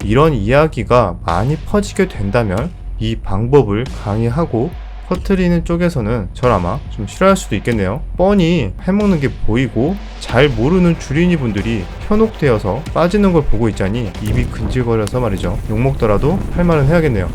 이런 이야기가 많이 퍼지게 된다면 이 방법을 강의하고 퍼뜨리는 쪽에서는 절 아마 좀 싫어할 수도 있겠네요. 뻔히 해먹는 게 보이고 잘 모르는 주린이 분들이 현혹되어서 빠지는 걸 보고 있자니 입이 근질거려서 말이죠. 욕먹더라도 할 말은 해야겠네요.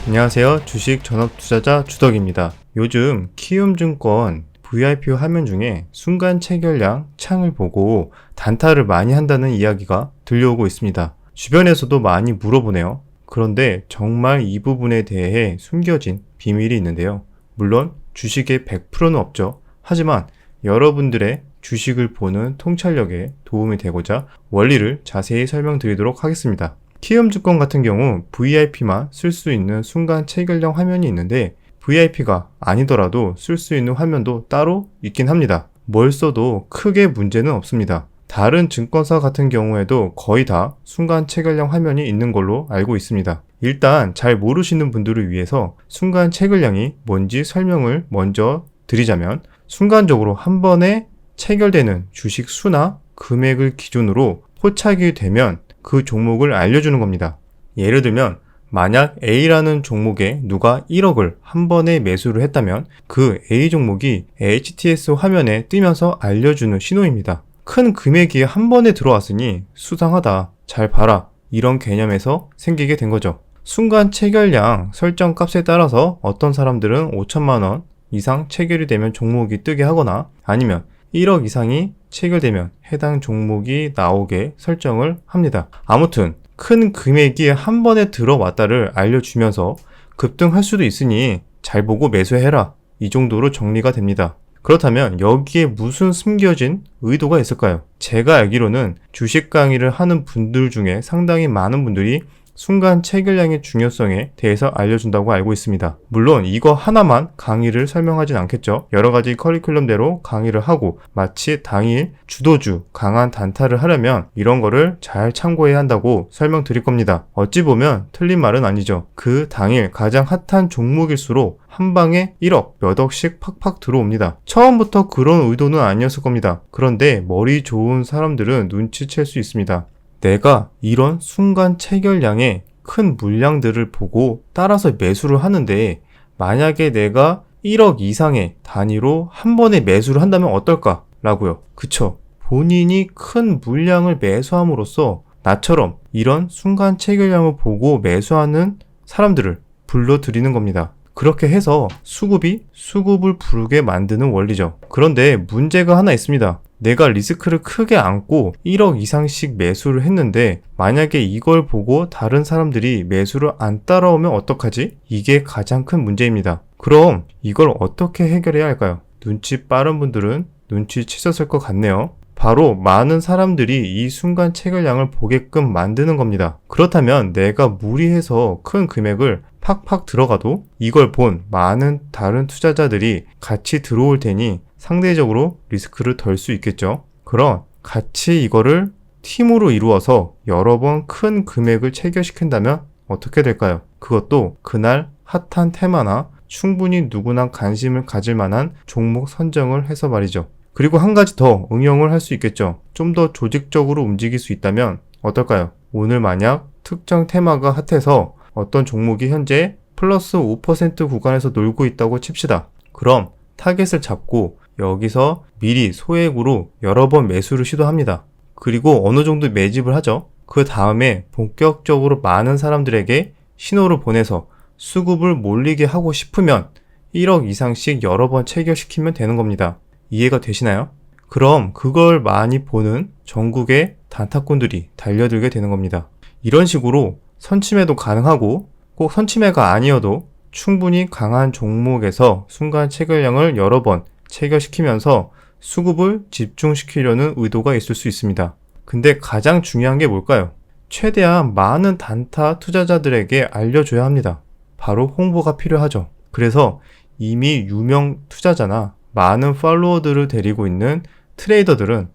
안녕하세요. 주식 전업투자자 주덕입니다. 요즘 키움증권 VIP 화면 중에 순간 체결량 창을 보고 단타를 많이 한다는 이야기가 들려오고 있습니다. 주변에서도 많이 물어보네요. 그런데 정말 이 부분에 대해 숨겨진 비밀이 있는데요. 물론 주식의 100%는 없죠. 하지만 여러분들의 주식을 보는 통찰력에 도움이 되고자 원리를 자세히 설명드리도록 하겠습니다. 키움증권 같은 경우 VIP만 쓸 수 있는 순간 체결량 화면이 있는데 VIP가 아니더라도 쓸 수 있는 화면도 따로 있긴 합니다. 뭘 써도 크게 문제는 없습니다. 다른 증권사 같은 경우에도 거의 다 순간 체결량 화면이 있는 걸로 알고 있습니다. 일단 잘 모르시는 분들을 위해서 순간 체결량이 뭔지 설명을 먼저 드리자면 순간적으로 한 번에 체결되는 주식 수나 금액을 기준으로 포착이 되면 그 종목을 알려주는 겁니다. 예를 들면 만약 A라는 종목에 누가 1억을 한 번에 매수를 했다면 그 A 종목이 HTS 화면에 뜨면서 알려주는 신호입니다. 큰 금액이 한 번에 들어왔으니 수상하다, 잘 봐라, 이런 개념에서 생기게 된 거죠. 순간 체결량 설정 값에 따라서 어떤 사람들은 5천만 원 이상 체결이 되면 종목이 뜨게 하거나 아니면 1억 이상이 체결되면 해당 종목이 나오게 설정을 합니다. 아무튼 큰 금액이 한 번에 들어왔다를 알려주면서 급등할 수도 있으니 잘 보고 매수해라, 이 정도로 정리가 됩니다. 그렇다면 여기에 무슨 숨겨진 의도가 있을까요? 제가 알기로는 주식 강의를 하는 분들 중에 상당히 많은 분들이 순간 체결량의 중요성에 대해서 알려준다고 알고 있습니다. 물론 이거 하나만 강의를 설명하진 않겠죠. 여러 가지 커리큘럼대로 강의를 하고 마치 당일 주도주 강한 단타를 하려면 이런 거를 잘 참고해야 한다고 설명드릴 겁니다. 어찌 보면 틀린 말은 아니죠. 그 당일 가장 핫한 종목일수록 한 방에 1억 몇 억씩 팍팍 들어옵니다. 처음부터 그런 의도는 아니었을 겁니다. 그런데 머리 좋은 사람들은 눈치챌 수 있습니다. 내가 이런 순간 체결량의 큰 물량들을 보고 따라서 매수를 하는데 만약에 내가 1억 이상의 단위로 한 번에 매수를 한다면 어떨까? 라고요. 그쵸? 본인이 큰 물량을 매수함으로써 나처럼 이런 순간 체결량을 보고 매수하는 사람들을 불러들이는 겁니다. 그렇게 해서 수급을 부르게 만드는 원리죠. 그런데 문제가 하나 있습니다. 내가 리스크를 크게 안고 1억 이상씩 매수를 했는데 만약에 이걸 보고 다른 사람들이 매수를 안 따라오면 어떡하지? 이게 가장 큰 문제입니다. 그럼 이걸 어떻게 해결해야 할까요? 눈치 빠른 분들은 눈치채셨을 것 같네요. 바로 많은 사람들이 이 순간 체결량을 보게끔 만드는 겁니다. 그렇다면 내가 무리해서 큰 금액을 팍팍 들어가도 이걸 본 많은 다른 투자자들이 같이 들어올 테니 상대적으로 리스크를 덜 수 있겠죠. 그럼 같이 이거를 팀으로 이루어서 여러 번 큰 금액을 체결시킨다면 어떻게 될까요? 그것도 그날 핫한 테마나 충분히 누구나 관심을 가질 만한 종목 선정을 해서 말이죠. 그리고 한 가지 더 응용을 할 수 있겠죠. 좀 더 조직적으로 움직일 수 있다면 어떨까요? 오늘 만약 특정 테마가 핫해서 어떤 종목이 현재 플러스 5% 구간에서 놀고 있다고 칩시다. 그럼 타겟을 잡고 여기서 미리 소액으로 여러 번 매수를 시도합니다. 그리고 어느 정도 매집을 하죠. 그 다음에 본격적으로 많은 사람들에게 신호를 보내서 수급을 몰리게 하고 싶으면 1억 이상씩 여러 번 체결시키면 되는 겁니다. 이해가 되시나요? 그럼 그걸 많이 보는 전국의 단타꾼들이 달려들게 되는 겁니다. 이런 식으로 선침해도 가능하고 꼭 선침해가 아니어도 충분히 강한 종목에서 순간 체결량을 여러 번 체결시키면서 수급을 집중시키려는 의도가 있을 수 있습니다. 근데 가장 중요한 게 뭘까요? 최대한 많은 단타 투자자들에게 알려줘야 합니다. 바로 홍보가 필요하죠. 그래서 이미 유명 투자자나 많은 팔로워들을 데리고 있는 트레이더들은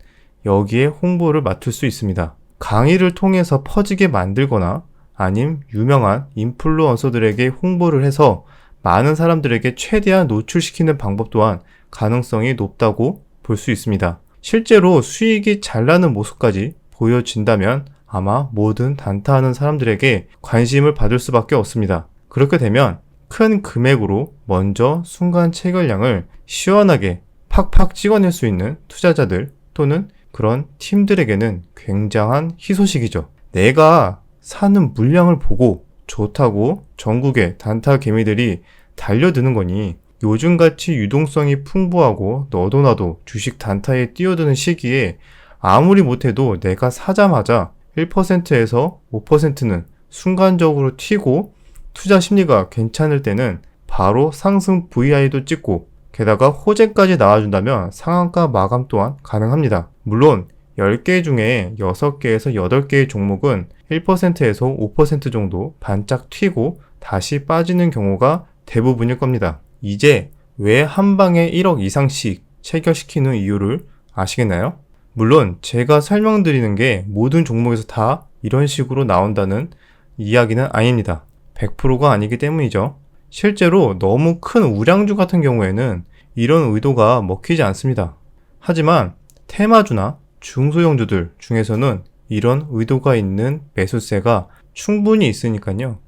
여기에 홍보를 맡을 수 있습니다. 강의를 통해서 퍼지게 만들거나 아님 유명한 인플루언서들에게 홍보를 해서 많은 사람들에게 최대한 노출시키는 방법 또한 가능성이 높다고 볼 수 있습니다. 실제로 수익이 잘 나는 모습까지 보여진다면 아마 모든 단타하는 사람들에게 관심을 받을 수밖에 없습니다. 그렇게 되면 큰 금액으로 먼저 순간 체결량을 시원하게 팍팍 찍어낼 수 있는 투자자들 또는 그런 팀들에게는 굉장한 희소식이죠. 내가 사는 물량을 보고 좋다고 전국의 단타 개미들이 달려드는 거니 요즘같이 유동성이 풍부하고 너도 나도 주식 단타에 뛰어드는 시기에 아무리 못해도 내가 사자마자 1%에서 5%는 순간적으로 튀고 투자 심리가 괜찮을 때는 바로 상승 VI도 찍고 게다가 호재까지 나와준다면 상한가 마감 또한 가능합니다. 물론 10개 중에 6개에서 8개의 종목은 1%에서 5% 정도 반짝 튀고 다시 빠지는 경우가 대부분일 겁니다. 이제 왜 한 방에 1억 이상씩 체결시키는 이유를 아시겠나요? 물론 제가 설명드리는 게 모든 종목에서 다 이런 식으로 나온다는 이야기는 아닙니다. 100%가 아니기 때문이죠. 실제로 너무 큰 우량주 같은 경우에는 이런 의도가 먹히지 않습니다. 하지만 테마주나 중소형주들 중에서는 이런 의도가 있는 매수세가 충분히 있으니까요.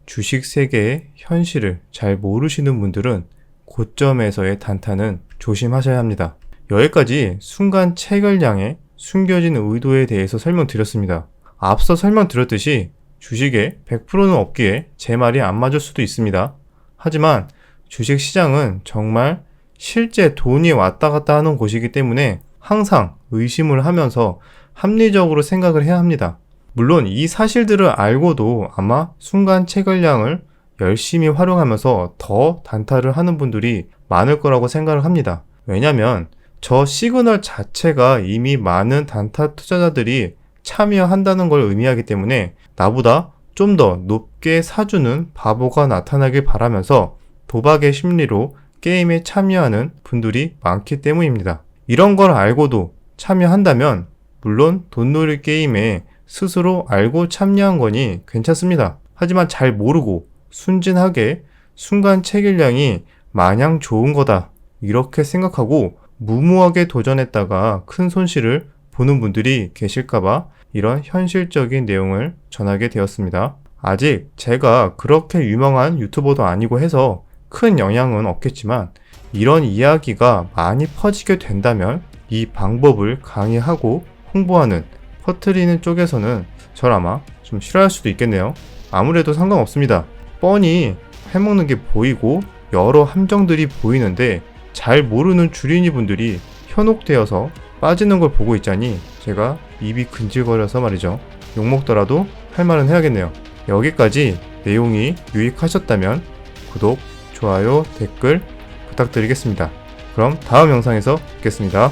주식 세계의 현실을 잘 모르시는 분들은 고점에서의 단타는 조심하셔야 합니다. 여기까지 순간 체결량의 숨겨진 의도에 대해서 설명드렸습니다. 앞서 설명드렸듯이 주식에 100%는 없기에 제 말이 안 맞을 수도 있습니다. 하지만 주식 시장은 정말 실제 돈이 왔다 갔다 하는 곳이기 때문에 항상 의심을 하면서 합리적으로 생각을 해야 합니다. 물론 이 사실들을 알고도 아마 순간 체결량을 열심히 활용하면서 더 단타를 하는 분들이 많을 거라고 생각을 합니다. 왜냐면 저 시그널 자체가 이미 많은 단타 투자자들이 참여한다는 걸 의미하기 때문에 나보다 좀 더 높게 사주는 바보가 나타나길 바라면서 도박의 심리로 게임에 참여하는 분들이 많기 때문입니다. 이런 걸 알고도 참여한다면 물론 돈놀이 게임에 스스로 알고 참여한 거니 괜찮습니다. 하지만 잘 모르고 순진하게 순간 체결량이 마냥 좋은 거다 이렇게 생각하고 무모하게 도전했다가 큰 손실을 보는 분들이 계실까봐 이런 현실적인 내용을 전하게 되었습니다. 아직 제가 그렇게 유명한 유튜버도 아니고 해서 큰 영향은 없겠지만 이런 이야기가 많이 퍼지게 된다면 이 방법을 강의하고 홍보하는 퍼뜨리는 쪽에서는 절 아마 좀 싫어할 수도 있겠네요. 아무래도 상관없습니다. 뻔히 해먹는 게 보이고 여러 함정들이 보이는데 잘 모르는 주린이 분들이 현혹되어서 빠지는 걸 보고 있자니 제가 입이 근질거려서 말이죠. 욕먹더라도 할 말은 해야겠네요. 여기까지 내용이 유익하셨다면 구독, 좋아요, 댓글 부탁드리겠습니다. 그럼 다음 영상에서 뵙겠습니다.